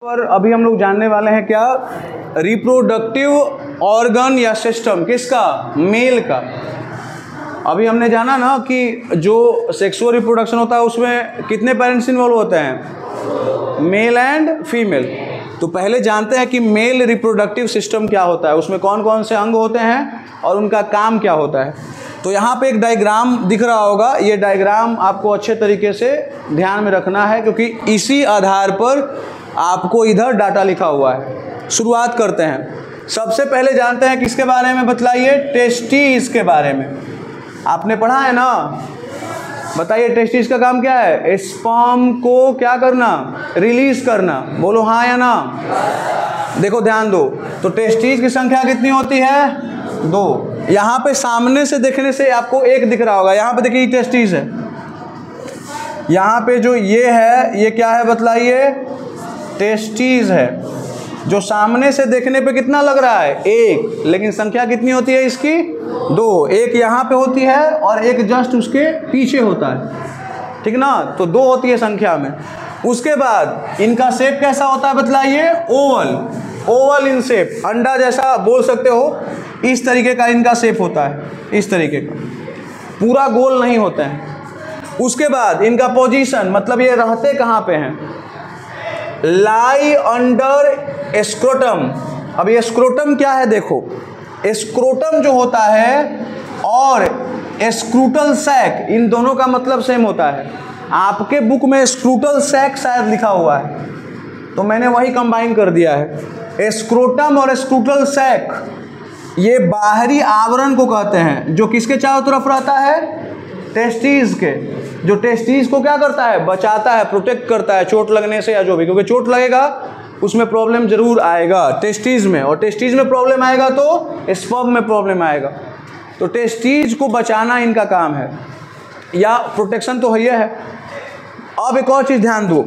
पर अभी हम लोग जानने वाले हैं क्या, रिप्रोडक्टिव ऑर्गन या सिस्टम किसका, मेल का। अभी हमने जाना ना कि जो सेक्सुअल रिप्रोडक्शन होता है उसमें कितने पेरेंट्स इन्वॉल्व होते हैं, मेल एंड फीमेल। तो पहले जानते हैं कि मेल रिप्रोडक्टिव सिस्टम क्या होता है, उसमें कौन कौन से अंग होते हैं और उनका काम क्या होता है। तो यहाँ पे एक डायग्राम दिख रहा होगा, ये डायग्राम आपको अच्छे तरीके से ध्यान में रखना है क्योंकि इसी आधार पर आपको इधर डाटा लिखा हुआ है। शुरुआत करते हैं। सबसे पहले जानते हैं किसके बारे में, बतलाइए, टेस्टिस के बारे में। आपने पढ़ा है ना, बताइए टेस्टिस का काम क्या है, स्पर्म को क्या करना, रिलीज करना। बोलो हाँ या ना। देखो ध्यान दो, तो टेस्टिस की संख्या कितनी होती है, 2। यहाँ पे सामने से देखने से आपको एक दिख रहा होगा, यहाँ पे देखिए टेस्टिस है, यहाँ पे जो ये है ये क्या है बतलाइए, टेस्टिस है। जो सामने से देखने पे कितना लग रहा है, 1, लेकिन संख्या कितनी होती है इसकी, 2। एक यहाँ पे होती है और एक जस्ट उसके पीछे होता है, ठीक ना। तो 2 होती है संख्या में। उसके बाद इनका शेप कैसा होता है बतलाइए, ओवल, ओवल इन शेप, अंडा जैसा बोल सकते हो। इस तरीके का इनका शेप होता है, इस तरीके का, पूरा गोल नहीं होता है। उसके बाद इनका पोजीशन, मतलब ये रहते कहाँ पे हैं, लाई अंडर स्क्रोटम। अब ये स्क्रोटम क्या है, देखो स्क्रोटम जो होता है और स्क्रूटल सैक, इन दोनों का मतलब सेम होता है। आपके बुक में स्क्रूटल सैक शायद लिखा हुआ है, तो मैंने वही कंबाइन कर दिया है। स्क्रोटम और स्क्रूटल सैक ये बाहरी आवरण को कहते हैं जो किसके चारों तरफ रहता है, टेस्टिस के। जो टेस्टिस को क्या करता है, बचाता है, प्रोटेक्ट करता है चोट लगने से या जो भी, क्योंकि चोट लगेगा उसमें प्रॉब्लम जरूर आएगा टेस्टिस में, और टेस्टिस में प्रॉब्लम आएगा तो स्पर्म में प्रॉब्लम आएगा। तो टेस्टिस को बचाना इनका काम है, या प्रोटेक्शन तो है। अब एक और चीज़ ध्यान दो,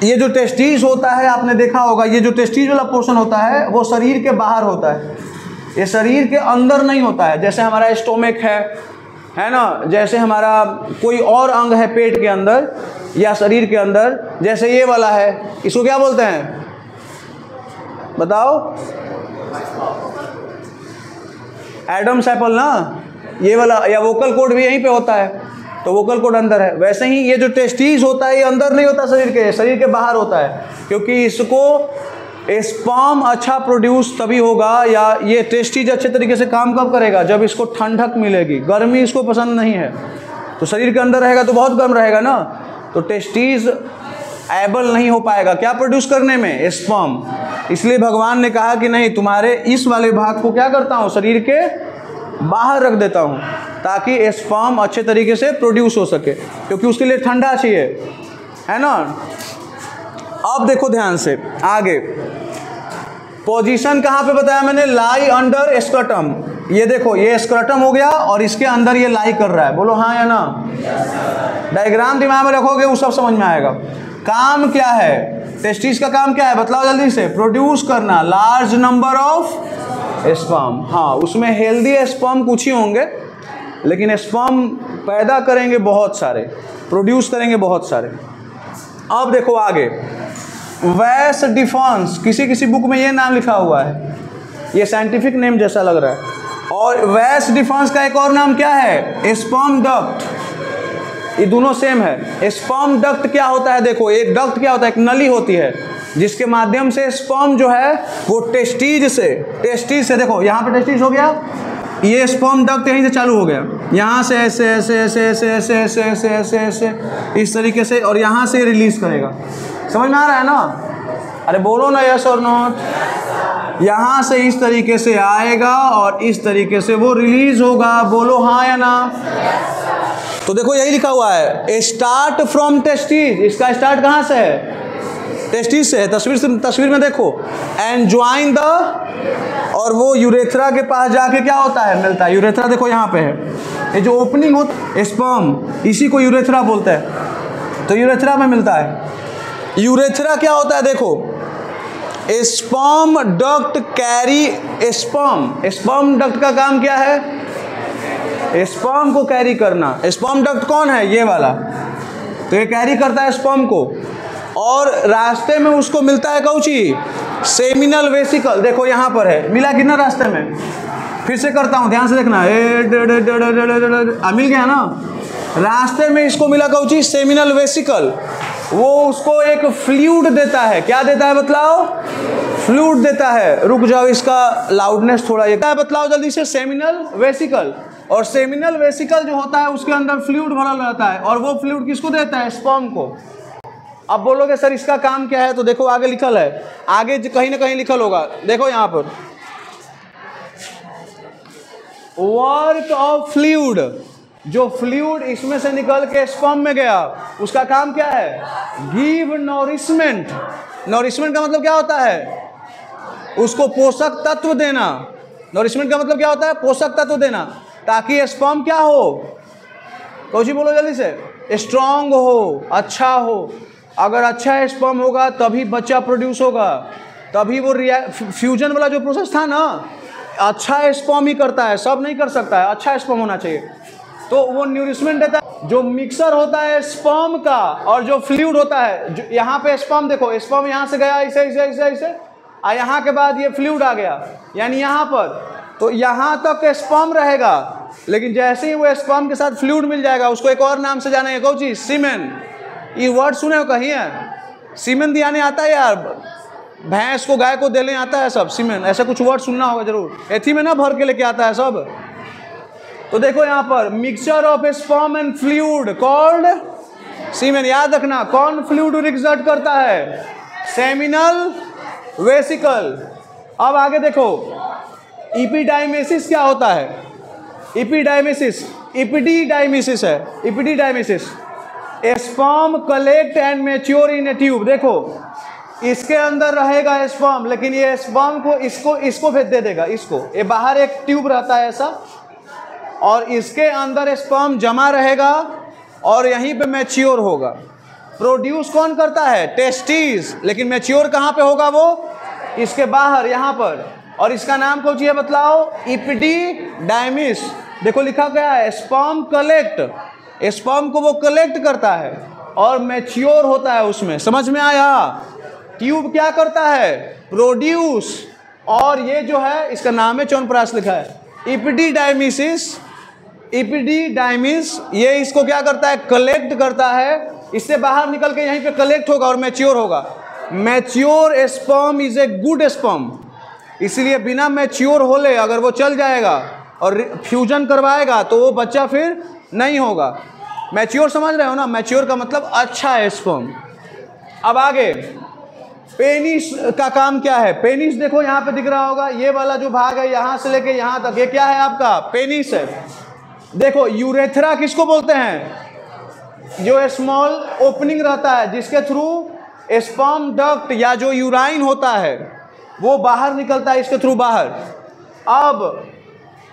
ये जो टेस्टिस होता है आपने देखा होगा, ये जो टेस्टिस वाला पोर्शन होता है वो शरीर के बाहर होता है, ये शरीर के अंदर नहीं होता है। जैसे हमारा स्टोमक है ना, जैसे हमारा कोई और अंग है पेट के अंदर या शरीर के अंदर, जैसे ये वाला है, इसको क्या बोलते हैं बताओ, एडम्स एप्पल ना, ये वाला, या वोकल कॉर्ड भी यहीं पे होता है, तो वोकल कॉर्ड अंदर है। वैसे ही ये जो टेस्टिस होता है ये अंदर नहीं होता शरीर के बाहर होता है, क्योंकि इसको स्पर्म अच्छा प्रोड्यूस तभी होगा, या ये टेस्टिस अच्छे तरीके से काम कब करेगा, जब इसको ठंडक मिलेगी। गर्मी इसको पसंद नहीं है, तो शरीर के अंदर रहेगा तो बहुत गर्म रहेगा ना, तो टेस्टिस एबल नहीं हो पाएगा क्या प्रोड्यूस करने में, स्पर्म। इसलिए भगवान ने कहा कि नहीं, तुम्हारे इस वाले भाग को क्या करता हूँ, शरीर के बाहर रख देता हूँ, ताकि स्पर्म अच्छे तरीके से प्रोड्यूस हो सके, क्योंकि उसके लिए ठंडा चाहिए, है ना। अब देखो ध्यान से आगे, पोजीशन कहाँ पे बताया मैंने, लाई अंडर स्क्रटम। ये देखो ये स्क्रटम हो गया और इसके अंदर ये लाई कर रहा है, बोलो हाँ या ना। डायग्राम दिमाग में रखोगे वो सब समझ में आएगा। काम क्या है, टेस्टिस का काम क्या है बतलाओ जल्दी से, प्रोड्यूस करना लार्ज नंबर ऑफ स्पर्म। हाँ, उसमें हेल्दी स्पर्म कुछ ही होंगे, लेकिन स्पर्म पैदा करेंगे बहुत सारे, प्रोड्यूस करेंगे बहुत सारे। अब देखो आगे, वैस डिफेंस, किसी किसी बुक में ये नाम लिखा हुआ है, ये साइंटिफिक नेम जैसा लग रहा है। और वैस डिफेंस का एक और नाम क्या है, स्पर्म डक्ट। ये दोनों सेम है। स्पर्म डक्ट क्या होता है, देखो एक डक्ट क्या होता है, एक नली होती है जिसके माध्यम से स्पर्म जो है वो टेस्टिस से देखो यहाँ पे टेस्टिस हो गया, ये स्पर्म डक्ट यहीं से चालू हो गया, यहाँ से ऐसे ऐसे ऐसे ऐसे ऐसे ऐसे ऐसे ऐसे ऐसे इस तरीके से, और यहाँ से रिलीज करेगा। समझ में आ रहा है ना, अरे बोलो ना यस और नॉट। यहाँ से इस तरीके से आएगा और इस तरीके से वो रिलीज होगा, बोलो हाँ या ना। तो देखो यही लिखा हुआ है, स्टार्ट फ्रॉम टेस्टिस, इसका स्टार्ट कहाँ से है, टेस्टिस से है। तस्वीर में देखो, एंड ज्वाइन द, और वो यूरेथ्रा के पास जाके क्या होता है, मिलता है। यूरेथ्रा देखो यहाँ पे है, ये जो ओपनिंग होता है स्पर्म, इसी को यूरेथ्रा बोलते हैं, तो यूरेथ्रा में मिलता है। यूरेथ्रा क्या होता है देखो, sperm duct carry sperm. Sperm duct का काम क्या है, स्पर्म को कैरी करना। स्पर्म डक्ट कौन है, ये वाला, तो ये कैरी करता है स्पर्म को। और रास्ते में उसको मिलता है कौची, सेमिनल वेसिकल। देखो यहाँ पर है, मिला कितना रास्ते में, फिर से करता हूँ, ध्यान से देखना, मिल गया ना। रास्ते में इसको मिला कौची, सेमिनल वेसिकल। वो उसको एक फ्लूइड देता है। क्या देता है बतलाओ, फ्लूइड देता है। रुक जाओ, इसका लाउडनेस थोड़ा ये बतलाओ जल्दी से। सेमिनल वेसिकल, और सेमिनल वेसिकल जो होता है उसके अंदर फ्लूइड भरा रहता है, और वो फ्लूइड किसको देता है, स्पर्म को। अब बोलोगे सर इसका काम क्या है, तो देखो आगे लिखल है, आगे कहीं ना कहीं लिखल होगा, देखो यहाँ पर, वर्क ऑफ फ्लूइड। जो फ्लूइड इसमें से निकल के स्पर्म में गया, उसका काम क्या है, गिव नॉरिशमेंट। नॉरिशमेंट का मतलब क्या होता है, उसको पोषक तत्व देना। नॉरिशमेंट का मतलब क्या होता है, पोषक तत्व देना, ताकि स्पर्म क्या हो, कौची बोलो जल्दी से, स्ट्रांग हो, अच्छा हो। अगर अच्छा स्पर्म होगा तभी बच्चा प्रोड्यूस होगा, तभी वो फ्यूजन वाला जो प्रोसेस था ना, अच्छा स्पर्म ही करता है, सब नहीं कर सकता है, अच्छा स्पर्म होना चाहिए। तो वो न्यूरिशमेंट देता है। जो मिक्सर होता है स्पर्म का और जो फ्लूइड होता है, जो यहाँ पे स्पर्म, देखो स्पर्म यहाँ से गया ऐसे ऐसे ऐसे ऐसे, और यहाँ के बाद ये फ्लूइड आ गया, यानी यहाँ पर, तो यहाँ तक स्पर्म रहेगा। लेकिन जैसे ही वो स्पर्म के साथ फ्लूइड मिल जाएगा, उसको एक और नाम से जानेंगे, कौन चीज, सीमेन। ये वर्ड सुने हो कहीं है, सीमेन दियाने आता है यार, भैंस को गाय को देने आता है सब, सीमेन, ऐसा कुछ वर्ड सुनना होगा जरूर, एथी में ना भर के लेके आता है सब। तो देखो यहाँ पर, mixture of sperm and fluid called semen. याद रखना, कौन फ्लूइड एग्जर्ट करता है, सेमिनल वेसिकल। अब आगे देखो, इपिडाइमेसिस क्या होता है, इपिडाइमेसिस, इपिडीडाइमेसिस है, epididymis. Sperm collect and mature in a tube. देखो इसके अंदर रहेगा स्पर्म, लेकिन ये स्पर्म को इसको भेज दे देगा, इसको, ये बाहर एक ट्यूब रहता है ऐसा, और इसके अंदर स्पर्म जमा रहेगा और यहीं पे मैच्योर होगा। प्रोड्यूस कौन करता है, टेस्टिस, लेकिन मैच्योर कहाँ पे होगा वो, इसके बाहर यहाँ पर। और इसका नाम कौन सी है बतलाओ, इपिडीडाइमिस। देखो लिखा गया है, स्पर्म कलेक्ट, स्पर्म को वो कलेक्ट करता है और मैच्योर होता है उसमें। समझ में आया, ट्यूब क्या करता है, प्रोड्यूस, और ये जो है इसका नाम है च्यवनप्राश लिखा है, इपिडीडाइमिसिस, इपिडीडाइमिस। ये इसको क्या करता है, कलेक्ट करता है, इससे बाहर निकल के यहीं पे कलेक्ट होगा और मैच्योर होगा। Mature sperm is a good sperm, इसलिए बिना मैच्योर होले अगर वो चल जाएगा और फ्यूजन करवाएगा तो वो बच्चा फिर नहीं होगा। मैच्योर समझ रहे हो ना, मैच्योर का मतलब अच्छा है स्पर्म। अब आगे, पेनिस का काम क्या है, पेनिस देखो यहाँ पे दिख रहा होगा, ये वाला जो भाग है यहाँ से लेके यहाँ तक, ये क्या है आपका, पेनिस है। देखो यूरेथ्रा किसको बोलते हैं, जो स्मॉल ओपनिंग रहता है जिसके थ्रू स्पर्म डक्ट या जो यूराइन होता है वो बाहर निकलता है, इसके थ्रू बाहर। अब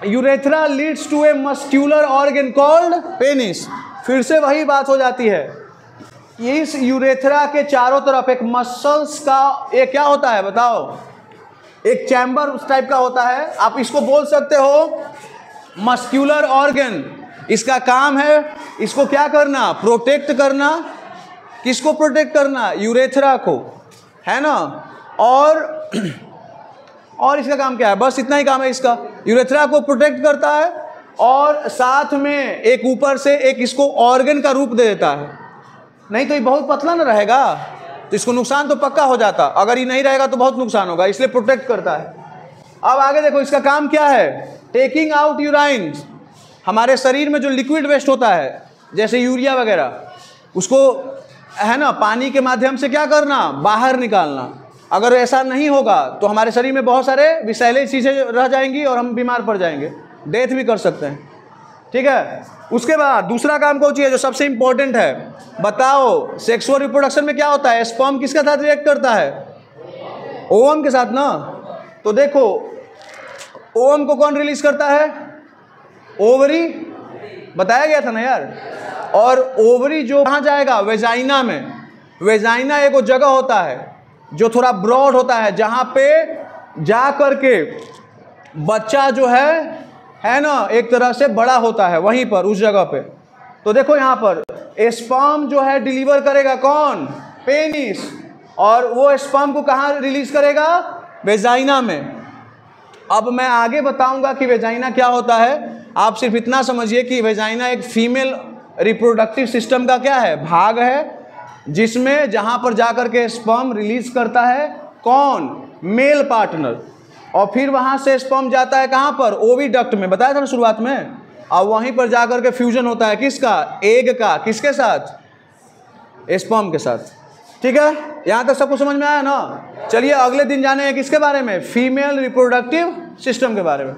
urethra leads to a muscular organ called penis. फिर से वही बात हो जाती है, इस यूरेथ्रा के चारों तरफ एक मसल्स का एक क्या होता है बताओ, एक चैम्बर उस टाइप का होता है, आप इसको बोल सकते हो मस्क्यूलर ऑर्गन। इसका काम है इसको क्या करना, प्रोटेक्ट करना। किसको प्रोटेक्ट करना, यूरेथ्रा को, है ना। और इसका काम क्या है, बस इतना ही काम है इसका, यूरेथ्रा को प्रोटेक्ट करता है और साथ में एक ऊपर से एक इसको ऑर्गन का रूप दे देता है। नहीं तो ये बहुत पतला ना रहेगा तो इसको नुकसान तो पक्का हो जाता, अगर ये नहीं रहेगा तो बहुत नुकसान होगा, इसलिए प्रोटेक्ट करता है। अब आगे देखो इसका काम क्या है, टेकिंग आउट यूराइन। हमारे शरीर में जो लिक्विड वेस्ट होता है जैसे यूरिया वगैरह, उसको है ना पानी के माध्यम से क्या करना, बाहर निकालना। अगर ऐसा नहीं होगा तो हमारे शरीर में बहुत सारे विषैले चीज़ें रह जाएंगी और हम बीमार पड़ जाएंगे, डेथ भी कर सकते हैं, ठीक है। उसके बाद दूसरा काम कौन सी है जो सबसे इंपॉर्टेंट है, बताओ सेक्सुअल रिप्रोडक्शन में क्या होता है, स्पर्म किसके साथ रिएक्ट करता है, ओवम के साथ ना। तो देखो ओवम को कौन रिलीज करता है, ओवरी, बताया गया था ना यार। और ओवरी जो कहाँ जाएगा, वेजाइना में। वेजाइना एक वो जगह होता है जो थोड़ा ब्रॉड होता है, जहाँ पे जा करके बच्चा जो है ना एक तरह से बड़ा होता है वहीं पर उस जगह पे। तो देखो यहाँ पर स्पर्म जो है डिलीवर करेगा कौन, पेनिस, और वो स्पर्म को कहाँ रिलीज करेगा? वेजाइना में। अब मैं आगे बताऊंगा कि वेजाइना क्या होता है। आप सिर्फ इतना समझिए कि वेजाइना एक फीमेल रिप्रोडक्टिव सिस्टम का क्या है? भाग है, जिसमें जहां पर जाकर के स्पर्म रिलीज करता है कौन? Male partner. और फिर वहां से स्पर्म जाता है कहां पर? ओविडक्ट में, बताया था ना शुरुआत में। और वहीं पर जाकर के फ्यूजन होता है किसका? एग का। किसके साथ? स्पर्म के साथ। ठीक है, यहां तक सबको समझ में आया ना? चलिए अगले दिन जाने किसके बारे में? फीमेल रिप्रोडक्टिव सिस्टम के बारे में।